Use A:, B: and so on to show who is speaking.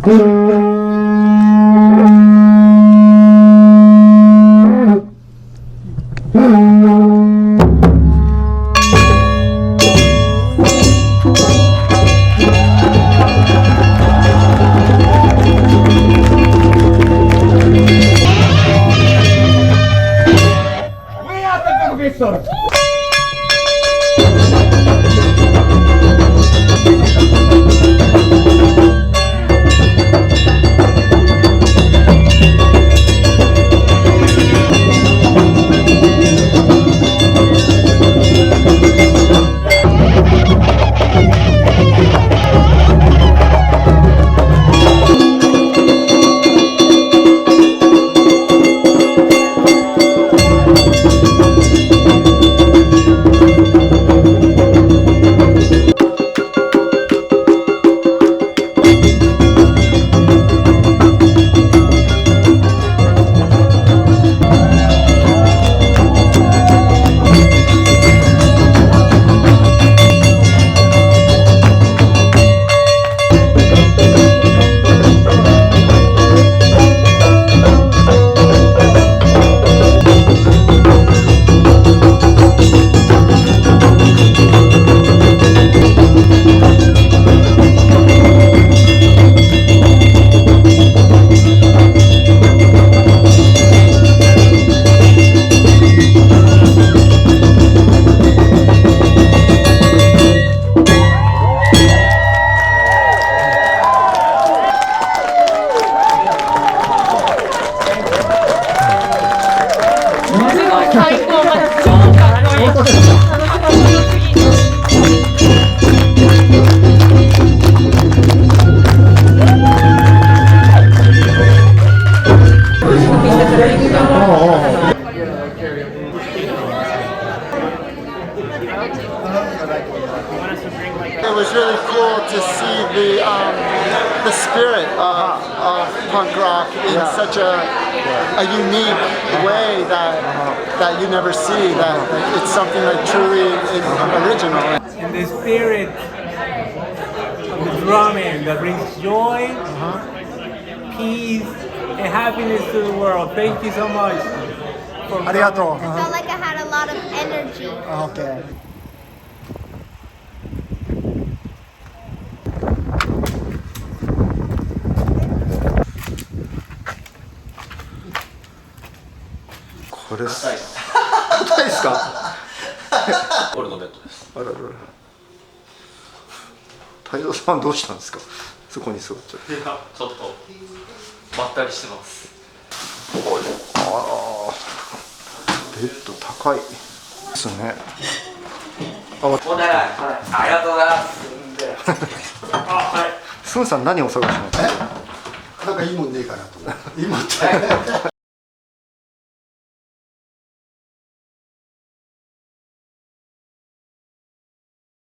A: It was really cool to see the spirit of punk rock in such a unique way that you never see. That it's something like truly original.
B: And the spirit of the drumming that brings joy, peace, and happiness to the world. Thank you so much.
A: Arigato.
C: I felt like I had a lot of energy.
A: Okay. これ硬いですか？
D: 俺のベッドです。
A: あららら。太蔵さんどうしたんですか？そこに座っちゃって。
D: いや、ちょっとまったりしてます。
A: ああ、ベッド高いですね。
D: お願い、ありがとうございます。あ、はい。
A: スンさん何をお探しなんですか？
E: なんかいいもんねえかなと。いいもんって。